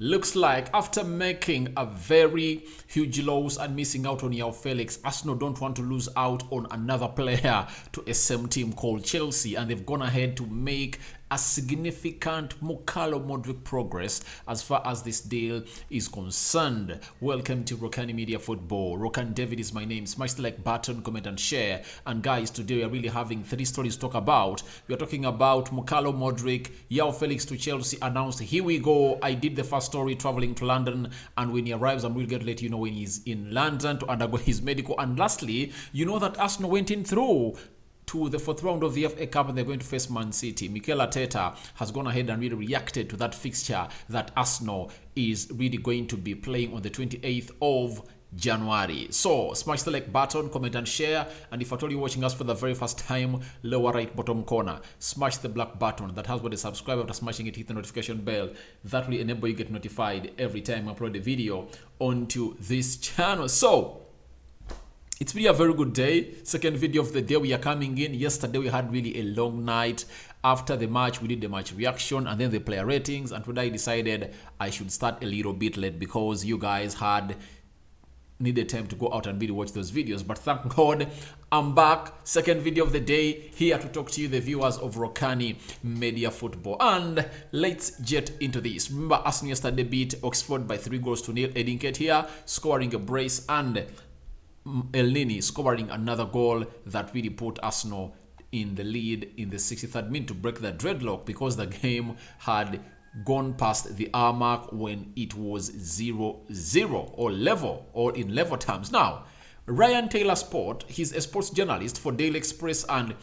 Looks like after making a very huge loss and missing out on Joao Felix, Arsenal don't want to lose out on another player to a same team called Chelsea, and they've gone ahead to make a significant Modric progress as far as this deal is concerned. Welcome to Rokani Media Football. Rokani David is my name. Smash the like button, comment and share. And guys, today we are really having three stories to talk about. We are talking about Modric, Joao Felix to Chelsea announced. Here we go. I did the first story traveling to London, and when he arrives, I'm really going to let you know when he's in London to undergo his medical. And lastly, you know that Arsenal went in through to the fourth round of the FA Cup and they're going to face Man City. Mikel Arteta has gone ahead and really reacted to that fixture that Arsenal is really going to be playing on the 28th of January. So smash the like button, comment and share, and if at all you're watching us for the very first time, lower right bottom corner, smash the black button that has got a subscribe. After smashing it, hit the notification bell. That will enable you get notified every time I upload a video onto this channel. So it's really a very good day. Second video of the day we are coming in. Yesterday we had really a long night. After the match we did the match reaction and then the player ratings, and today I decided I should start a little bit late because you guys had needed time to go out and really watch those videos. But thank God I'm back. Second video of the day, here to talk to you, the viewers of Rokani Media Football. And let's get into this. Remember, Arsenal yesterday beat Oxford by 3-0. Eddie here scoring a brace, and El Nini scoring another goal that really put Arsenal in the lead in the 63rd minute to break the dreadlock, because the game had gone past the hour mark when it was 0-0 or level, or in level terms. Now, Ryan Taylor Sport, he's a sports journalist for Daily Express and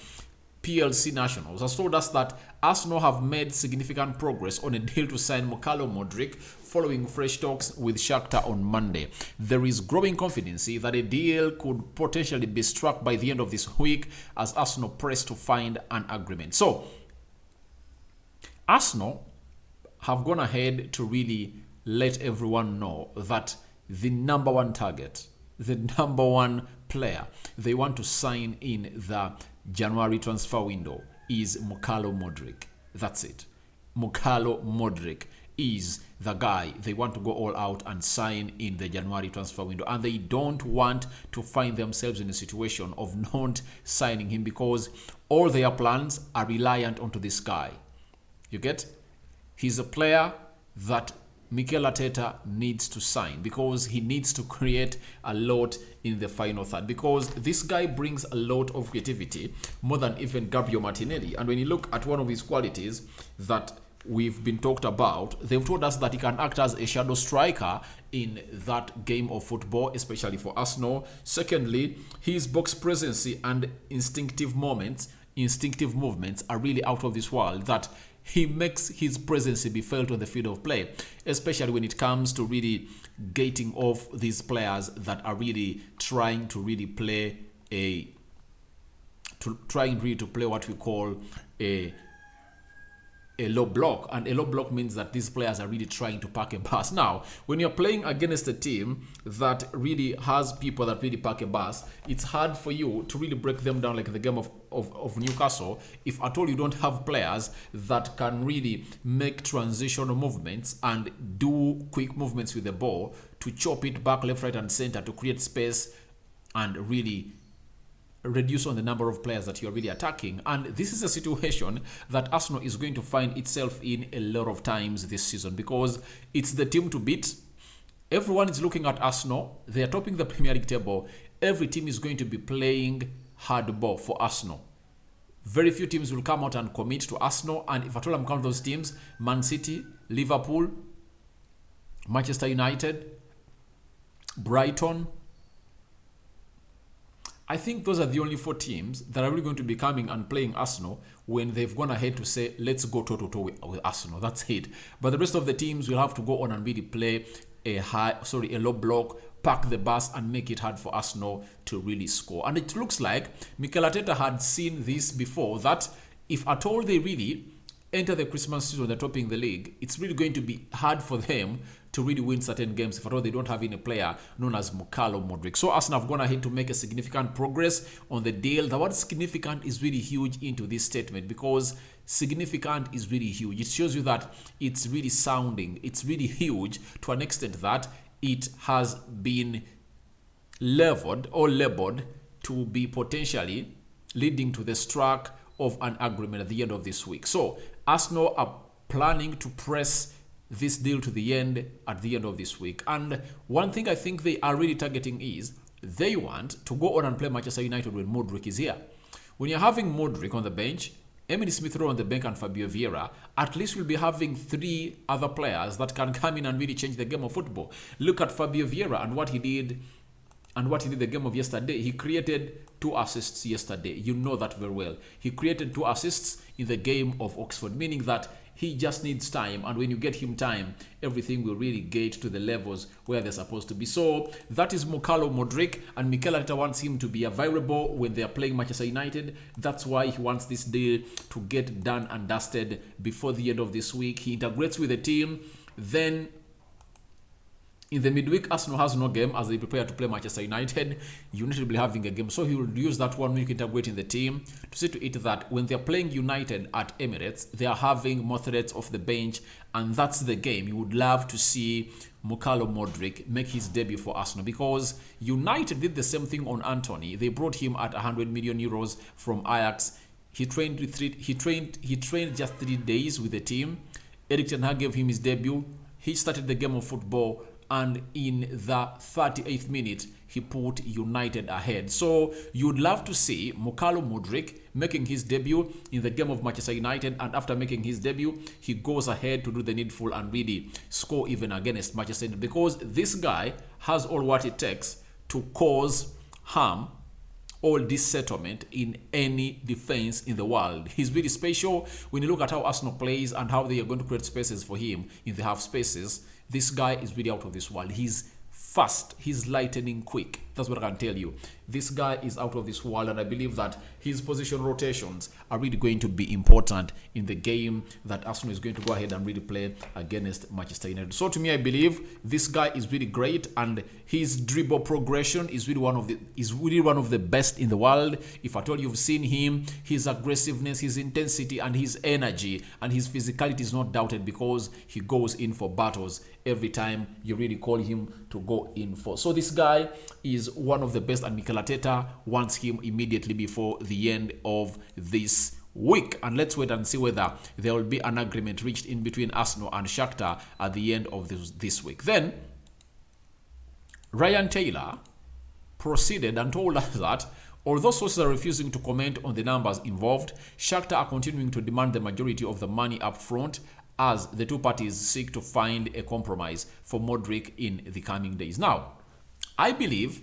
PLC Nationals, has told us that Arsenal have made significant progress on a deal to sign Modric following fresh talks with Shakhtar on Monday. There is growing confidence that a deal could potentially be struck by the end of this week as Arsenal press to find an agreement. So, Arsenal have gone ahead to really let everyone know that the number one target, the number one player they want to sign in the January transfer window is Modric. That's it. Modric is the guy they want to go all out and sign in the January transfer window, and they don't want to find themselves in a situation of not signing him because all their plans are reliant onto this guy. You get? He's a player that Mikel Arteta needs to sign because he needs to create a lot in the final third, because this guy brings a lot of creativity, more than even Gabriel Martinelli. And when you look at one of his qualities that we've been talked about, they've told us that he can act as a shadow striker in that game of football, especially for Arsenal. Secondly, his box presence and instinctive movements are really out of this world, that he makes his presence be felt on the field of play, especially when it comes to really gating off these players that are really trying to really play to play what we call a low block. And a low block means that these players are really trying to pack a bus. Now, when you're playing against a team that really has people that really pack a bus, it's hard for you to really break them down like the game of Newcastle if at all you don't have players that can really make transitional movements and do quick movements with the ball to chop it back left, right and center to create space and really reduce on the number of players that you're really attacking. And this is a situation that Arsenal is going to find itself in a lot of times this season, because it's the team to beat. Everyone is looking at Arsenal. They are topping the Premier League table. Every team is going to be playing hardball for Arsenal. Very few teams will come out and commit to Arsenal. And if at all I'm counting those teams, Man City, Liverpool, Manchester United, Brighton, I think those are the only four teams that are really going to be coming and playing Arsenal when they've gone ahead to say, let's go toe-to-toe with Arsenal. That's it. But the rest of the teams will have to go on and really play a low block, pack the bus and make it hard for Arsenal to really score. And it looks like Mikel Arteta had seen this before, that if at all they really enter the Christmas season, they're topping the league, it's really going to be hard for them to really win certain games if at all they don't have any player known as Modric. So Arsenal have gone ahead to make a significant progress on the deal. The word significant is really huge into this statement because significant is really huge. It shows you that it's really sounding, it's really huge to an extent that it has been leveled or labeled to be potentially leading to the strike of an agreement at the end of this week. So Arsenal are planning to press this deal to the end at the end of this week. And one thing I think they are really targeting is they want to go on and play Manchester United when Mudryk is here. When you're having Mudryk on the bench, Emily Smith-Rowe on the bench and Fabio Vieira, at least we'll be having 3 other players that can come in and really change the game of football. Look at Fabio Vieira and what he did the game of yesterday. He created 2 assists yesterday. You know that very well. He created 2 assists in the game of Oxford, meaning that he just needs time, and when you get him time, everything will really get to the levels where they're supposed to be. So that is Modric, and Mikel Arteta wants him to be available when they are playing Manchester United. That's why he wants this deal to get done and dusted before the end of this week. He integrates with the team, then in the midweek, Arsenal has no game as they prepare to play Manchester United. United will be having a game, so he will use that 1 week integrating the team to see to it that when they're playing United at Emirates, they are having more threats off the bench, and that's the game. You would love to see Modric make his debut for Arsenal because United did the same thing on Anthony. They brought him at 100 million euros from Ajax. He trained just 3 days with the team. Erik ten Hag gave him his debut. He started the game of football, and in the 38th minute, he put United ahead. So you'd love to see Modric making his debut in the game of Manchester United, and after making his debut, he goes ahead to do the needful and really score even against Manchester United, because this guy has all what it takes to cause harm or dissettlement in any defense in the world. He's really special. When you look at how Arsenal plays and how they are going to create spaces for him in the half spaces, this guy is really out of this world. He's fast. He's lightning quick. That's what I can tell you. This guy is out of this world, and I believe that his position rotations are really going to be important in the game that Arsenal is going to go ahead and really play against Manchester United. So to me, I believe this guy is really great, and his dribble progression is really one of the best in the world. If at all you've seen him, his aggressiveness, his intensity, and his energy and his physicality is not doubted, because he goes in for battles every time you really call him to go in for. So this guy is one of the best, and Mikel Arteta wants him immediately before the end of this week. And let's wait and see whether there will be an agreement reached in between Arsenal and Shakhtar at the end of this week. Then Ryan Taylor proceeded and told us that although sources are refusing to comment on the numbers involved, Shakhtar are continuing to demand the majority of the money up front as the 2 parties seek to find a compromise for Modric in the coming days. Now, I believe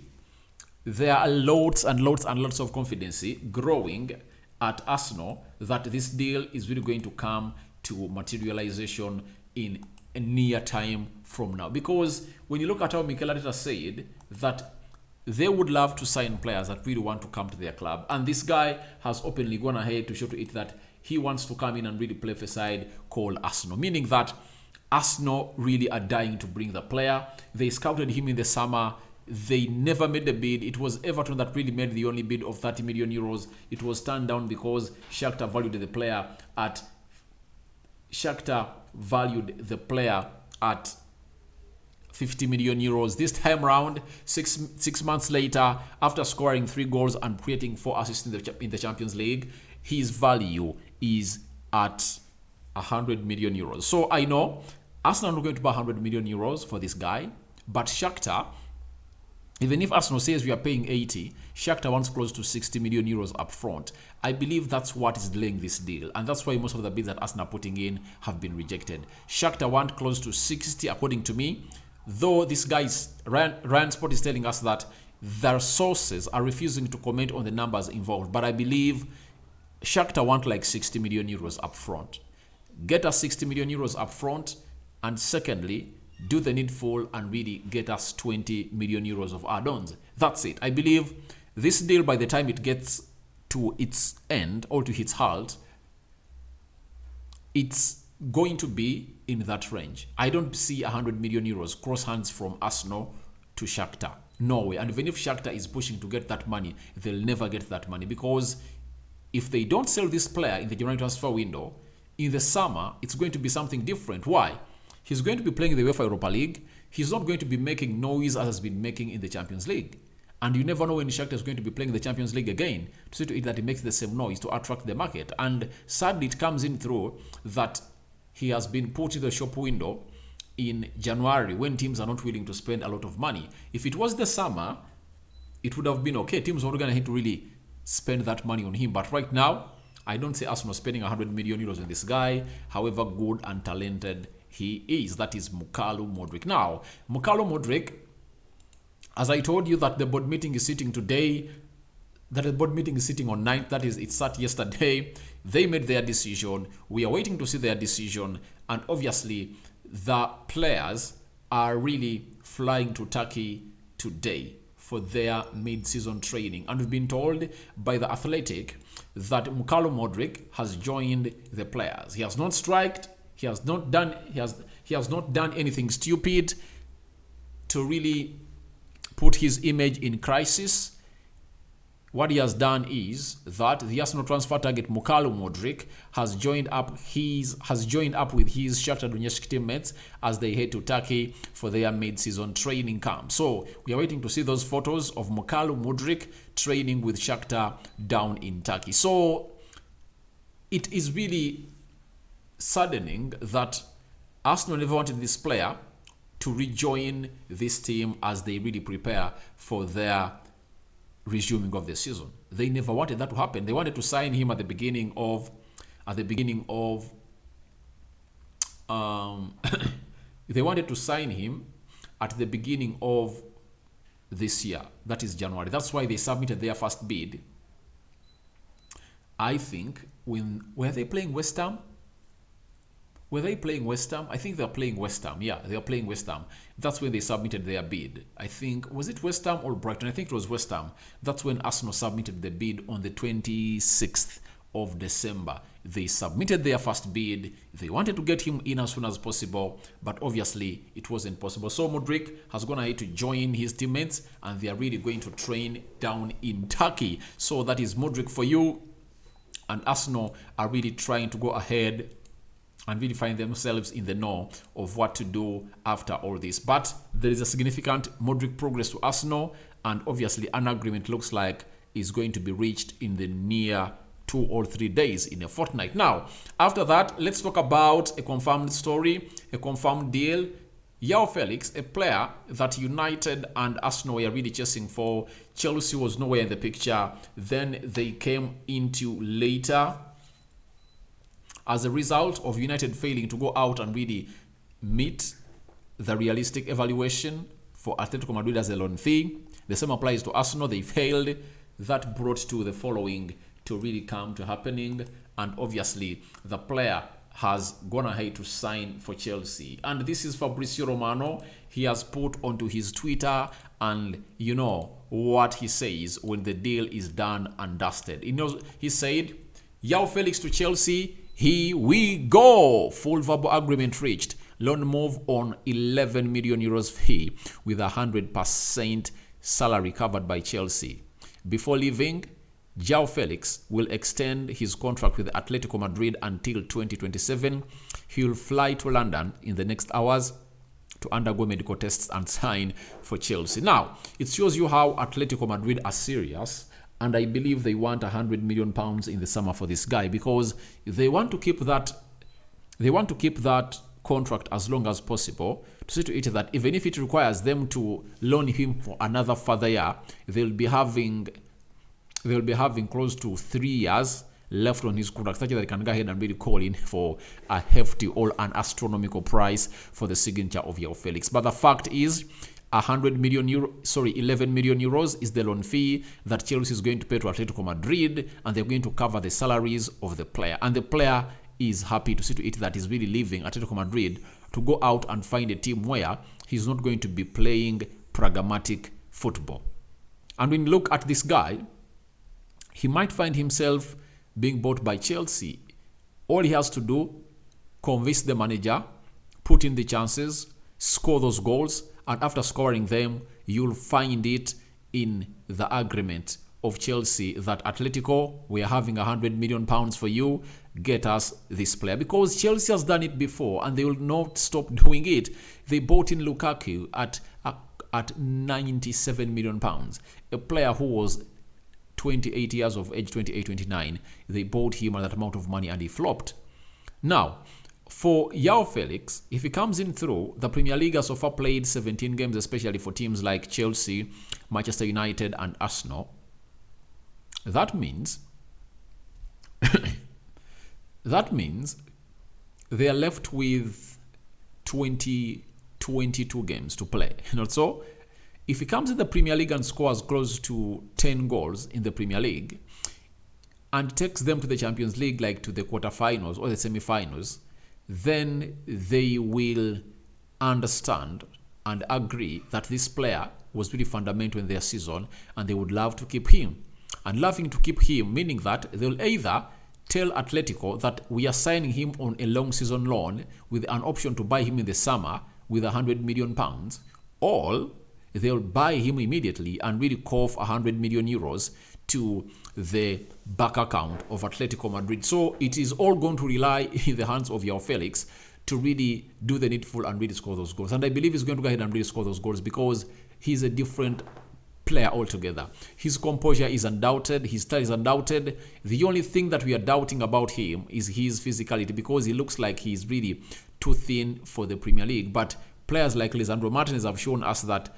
there are lots and lots and lots of confidence growing at Arsenal that this deal is really going to come to materialization in a near time from now. Because when you look at how Mikel Arteta said that they would love to sign players that really want to come to their club, and this guy has openly gone ahead to show to it that he wants to come in and really play for a side called Arsenal, meaning that Arsenal really are dying to bring the player. They scouted him in the summer. They never made the bid. It was Everton that really made the only bid of 30 million euros. It was turned down because Shakhtar valued the player at 50 million euros. This time round, six months later, after scoring 3 goals and creating 4 assists in the Champions League, his value is at 100 million euros. So I know Arsenal are not going to buy 100 million euros for this guy, but Shakhtar, even if Arsenal says we are paying 80, Shakhtar wants close to 60 million euros up front. I believe that's what is delaying this deal, and that's why most of the bids that Arsenal are putting in have been rejected. Shakhtar want close to 60, according to me, though this guy's Ryan Sport is telling us that their sources are refusing to comment on the numbers involved, but I believe Shakhtar want like 60 million euros up front. Get us 60 million euros up front, and secondly, do the needful and really get us 20 million euros of add-ons. That's it. I believe this deal, by the time it gets to its end or to its halt, it's going to be in that range. I don't see 100 million euros cross hands from Arsenal to Shakhtar. No way. And even if Shakhtar is pushing to get that money, they'll never get that money, because if they don't sell this player in the January transfer window, in the summer, it's going to be something different. Why? He's going to be playing in the UEFA Europa League. He's not going to be making noise as has been making in the Champions League. And you never know when Shakhtar is going to be playing the Champions League again, to see to it that he makes the same noise to attract the market. And sadly, it comes in through that he has been put in the shop window in January when teams are not willing to spend a lot of money. If it was the summer, it would have been okay. Teams were going to have to really spend that money on him. But right now, I don't see Arsenal spending 100 million euros on this guy, however good and talented he is. That is Mukalo Modric. Now, Mukalo Modric, as I told you that the board meeting is sitting today, that the board meeting is sitting on 9th, that is, it sat yesterday. They made their decision. We are waiting to see their decision. And obviously, the players are really flying to Turkey today for their mid-season training. And we've been told by the Athletic that Mukalo Modric has joined the players. He has not striked. He has not done anything stupid to really put his image in crisis. What he has done is that the Arsenal transfer target Mukalo Modric has joined up with his Shakhtar Donetsk teammates as they head to Turkey for their mid-season training camp. So we are waiting to see those photos of Mukalo Modric training with Shakhtar down in Turkey. So it is really saddening that Arsenal never wanted this player to rejoin this team as they really prepare for their resuming of the season. They never wanted that to happen. They wanted to sign him at the beginning of they wanted to sign him at the beginning of this year. That is January. That's why they submitted their first bid. I think were they playing West Ham? Were they playing West Ham? I think they're playing West Ham. Yeah, they're playing West Ham. That's when they submitted their bid. I think, was it West Ham or Brighton? I think it was West Ham. That's when Arsenal submitted the bid on the 26th of December. They submitted their first bid. They wanted to get him in as soon as possible, but obviously it wasn't possible. So Mudryk has gone ahead to join his teammates, and they are really going to train down in Turkey. So that is Mudryk for you. And Arsenal are really trying to go ahead and really find themselves in the know of what to do after all this. But there is a significant Modric progress to Arsenal, and obviously an agreement looks like is going to be reached in the near 2 or 3 days, in a fortnight. Now, after that, let's talk about a confirmed story, a confirmed deal. Joao Felix, a player that United and Arsenal were really chasing for. Chelsea was nowhere in the picture. Then they came into later, as a result of United failing to go out and really meet the realistic evaluation for Atletico Madrid as a loan fee. The same applies to Arsenal. They failed. That brought to the following to really come to happening. And obviously, the player has gone ahead to sign for Chelsea. And this is Fabrizio Romano. He has put onto his Twitter, and you know what he says when the deal is done and dusted. He said, Joao Felix to Chelsea, here we go. Full verbal agreement reached. Loan move on 11 million euros fee with 100% salary covered by Chelsea. Before leaving, Joao Felix will extend his contract with Atletico Madrid until 2027. He will fly to London in the next hours to undergo medical tests and sign for Chelsea. Now, it shows you how Atletico Madrid are serious. And I believe they want 100 million pounds in the summer for this guy, because they want to keep that contract as long as possible, to see to it that even if it requires them to loan him for another further year, they'll be having close to 3 years left on his contract, such that they can go ahead and really call in for a hefty or an astronomical price for the signature of Joao Felix. But the fact is, 11 million euros is the loan fee that Chelsea is going to pay to Atletico Madrid, and they're going to cover the salaries of the player. And the player is happy to see to it that he's really leaving Atletico Madrid to go out and find a team where he's not going to be playing pragmatic football. And when you look at this guy, he might find himself being bought by Chelsea. All he has to do convince the manager, put in the chances, score those goals, and after scoring them, you'll find it in the agreement of Chelsea that Atletico, we are having £100 million for you, get us this player. Because Chelsea has done it before and they will not stop doing it. They bought in Lukaku at £97 million, a player who was 28 years of age, 28, 29. They bought him at that amount of money and he flopped. Now, for Joao Felix, if he comes in through, the Premier League has so far played 17 games, especially for teams like Chelsea, Manchester United and Arsenal. That means they are left with 22 games to play. Not so? If he comes in the Premier League and scores close to 10 goals in the Premier League and takes them to the Champions League, like to the quarterfinals or the semi-finals, then they will understand and agree that this player was really fundamental in their season and they would love to keep him. And loving to keep him, meaning that they'll either tell Atletico that we are signing him on a long season loan with an option to buy him in the summer with £100 million, or they'll buy him immediately and really cough €100 million to the bank account of Atletico Madrid. So it is all going to rely in the hands of Joao Felix to really do the needful and really score those goals. And I believe he's going to go ahead and really score those goals because he's a different player altogether. His composure is undoubted. His style is undoubted. The only thing that we are doubting about him is his physicality, because he looks like he's really too thin for the Premier League. But players like Lisandro Martinez have shown us that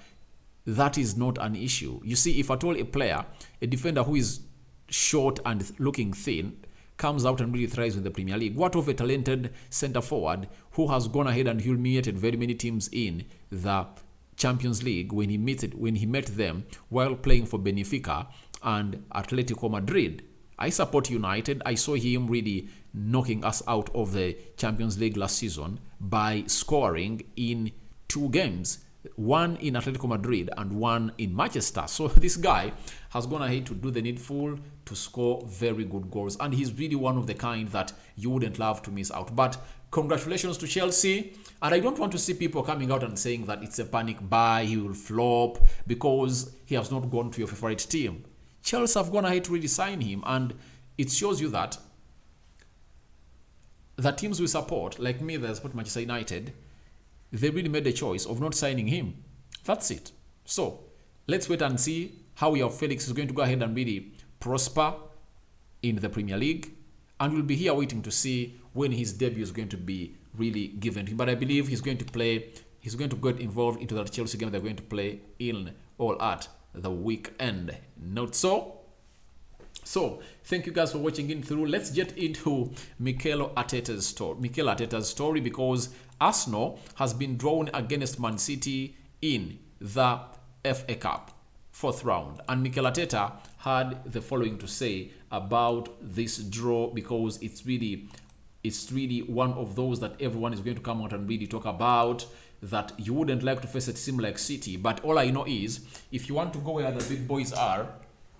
that is not an issue. You see, if at all a defender who is short and looking thin, comes out and really thrives in the Premier League, what of a talented centre-forward who has gone ahead and humiliated very many teams in the Champions League when he met them while playing for Benfica and Atletico Madrid? I support United. I saw him really knocking us out of the Champions League last season by scoring in 2 games. One in Atletico Madrid and one in Manchester. So this guy has gone ahead to do the needful to score very good goals. And he's really one of the kind that you wouldn't love to miss out. But congratulations to Chelsea. And I don't want to see people coming out and saying that it's a panic buy, he will flop because he has not gone to your favorite team. Chelsea have gone ahead to really sign him. And it shows you that the teams we support, like me that support Manchester United, they really made the choice of not signing him. That's it. So, let's wait and see how Joao Felix is going to go ahead and really prosper in the Premier League. And we'll be here waiting to see when his debut is going to be really given to him. But I believe he's going to get involved into that Chelsea game they're going to play in or at the weekend. Not so? So, thank you guys for watching in through. Let's get into Mikel Arteta's story, because Arsenal has been drawn against Man City in the FA Cup 4th round. And Mikel Arteta had the following to say about this draw, because it's really one of those that everyone is going to come out and really talk about, that you wouldn't like to face a team like City. But all I know is, if you want to go where the big boys are,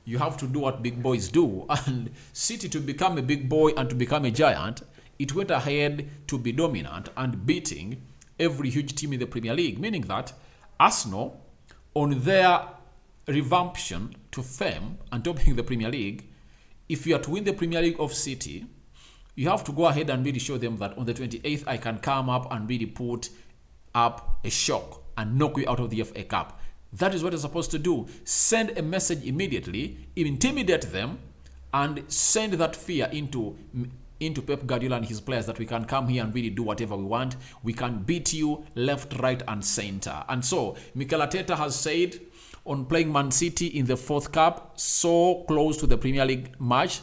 you have to do what big boys do. And City, to become a big boy and to become a giant, it went ahead to be dominant and beating every huge team in the Premier League. Meaning that Arsenal, on their revamption to fame and topping the Premier League, if you are to win the Premier League of City, you have to go ahead and really show them that on the 28th, I can come up and really put up a shock and knock you out of the FA Cup. That is what you're supposed to do. Send a message immediately, intimidate them, and send that fear into Pep Guardiola and his players that we can come here and really do whatever we want. We can beat you left, right, and center. And so, Mikel Arteta has said on playing Man City in the 4th Cup, so close to the Premier League match.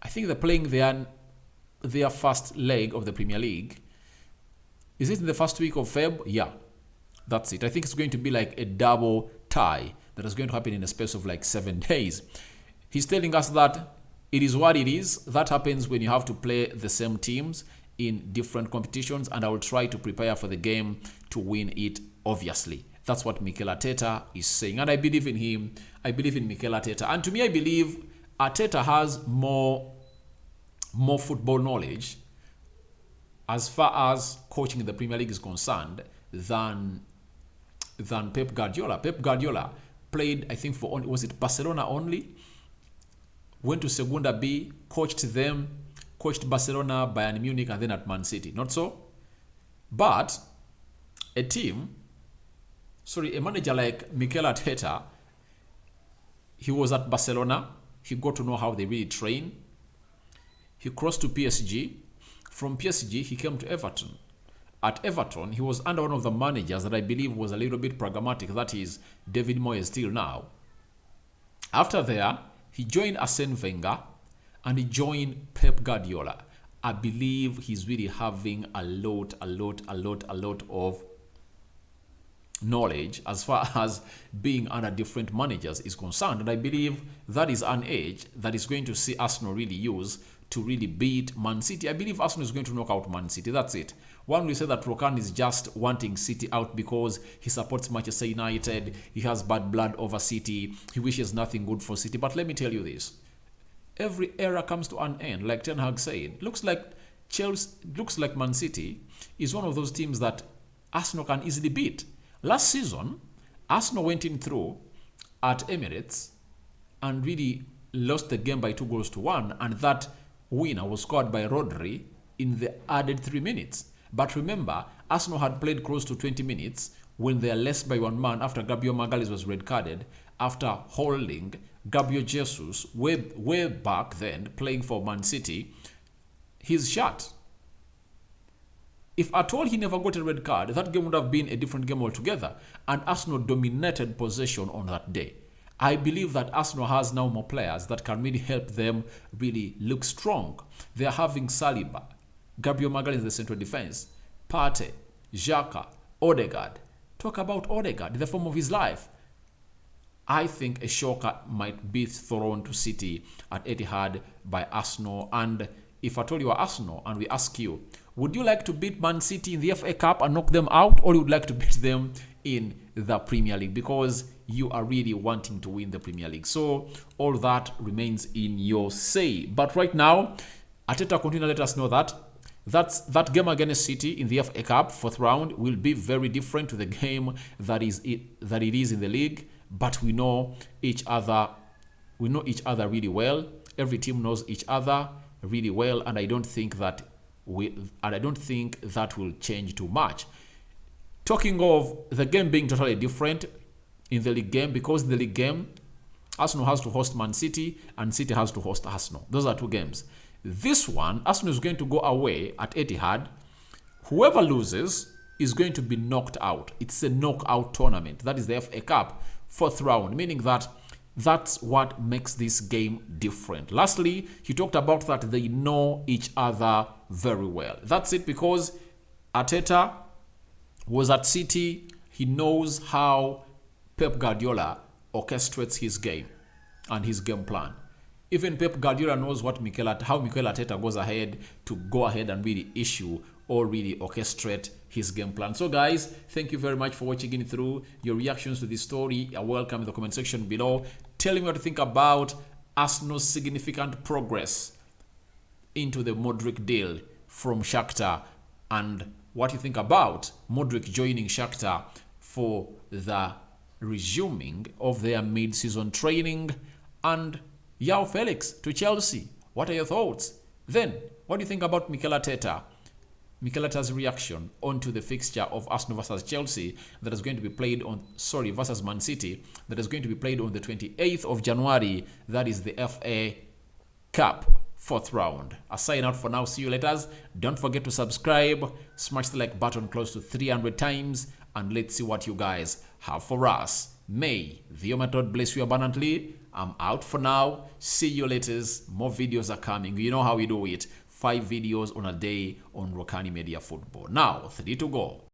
I think they're playing their first leg of the Premier League. Is it in the first week of Feb? Yeah. That's it. I think it's going to be like a double tie that is going to happen in a space of like 7 days. He's telling us that it is what it is. That happens when you have to play the same teams in different competitions, and I will try to prepare for the game to win it, obviously. That's what Mikel Arteta is saying. And I believe in him. I believe in Mikel Arteta. And to me, I believe Arteta has more football knowledge as far as coaching in the Premier League is concerned than Pep Guardiola. Pep Guardiola played, I think, for only, was it Barcelona only? Went to Segunda B, coached them, coached Barcelona, Bayern Munich, and then at Man City. Not so? But a manager like Mikel Arteta, he was at Barcelona. He got to know how they really train. He crossed to PSG. From PSG, he came to Everton. At Everton, he was under one of the managers that I believe was a little bit pragmatic. That is David Moyes still now. After there, he joined Arsene Wenger and he joined Pep Guardiola. I believe he's really having a lot of knowledge as far as being under different managers is concerned. And I believe that is an edge that is going to see Arsenal really use to really beat Man City. I believe Arsenal is going to knock out Man City. That's it. One will say that Rokani is just wanting City out because he supports Manchester United. He has bad blood over City. He wishes nothing good for City. But let me tell you this. Every era comes to an end. Like Ten Hag said, looks like Man City is one of those teams that Arsenal can easily beat. Last season, Arsenal went in through at Emirates and really lost the game by 2-1, and that winner was scored by Rodri in the added 3 minutes. But remember, Arsenal had played close to 20 minutes when they are less by 1 man after Gabriel Magalhaes was red carded, after holding Gabriel Jesus way back then, playing for Man City, his shot. If at all he never got a red card, that game would have been a different game altogether. And Arsenal dominated possession on that day. I believe that Arsenal has now more players that can really help them really look strong. They are having Saliba, Gabriel Magalhaes in the central defense, Partey, Xhaka, Odegaard. Talk about Odegaard, the form of his life. I think a shocker might be thrown to City at Etihad by Arsenal. And if I told you are Arsenal and we ask you, would you like to beat Man City in the FA Cup and knock them out, or you would like to beat them in the Premier League? Because you are really wanting to win the Premier League. So all that remains in your say. But right now, Arteta continue to let us know that that game against City in the FA Cup 4th round will be very different to the game that it is in the league. But we know each other. We know each other really well. Every team knows each other really well, and I don't think that will change too much. Talking of the game being totally different in the league game, because in the league game, Arsenal has to host Man City and City has to host Arsenal. Those are 2 games. This one, Arsenal is going to go away at Etihad. Whoever loses is going to be knocked out. It's a knockout tournament. That is the FA Cup 4th round, meaning that that's what makes this game different. Lastly, he talked about that they know each other very well. That's it, because Arteta was at City. He knows how Pep Guardiola orchestrates his game and his game plan. Even Pep Guardiola knows how Mikel Arteta goes ahead to go ahead and really issue or really orchestrate his game plan. So guys, thank you very much for watching it through. Your reactions to this story are welcome in the comment section below. Tell me what you think about Arsenal's significant progress into the Modric deal from Shakhtar, and what you think about Mudryk joining Shakhtar for the resuming of their mid-season training, and Joao Felix to Chelsea. What are your thoughts? Then, what do you think about Mikel Arteta? Mikel Arteta's reaction onto the fixture of Arsenal versus Chelsea that is going to be played on, versus Man City, that is going to be played on the 28th of January. That is the FA Cup 4th round. I sign out for now. See you later. Don't forget to subscribe, smash the like button close to 300 times, and let's see what you guys have for us. May the Almighty God bless you abundantly. I'm out for now. See you later. More videos are coming. You know how we do it. 5 videos on a day on Rokani Media Football. Now, 3 to go.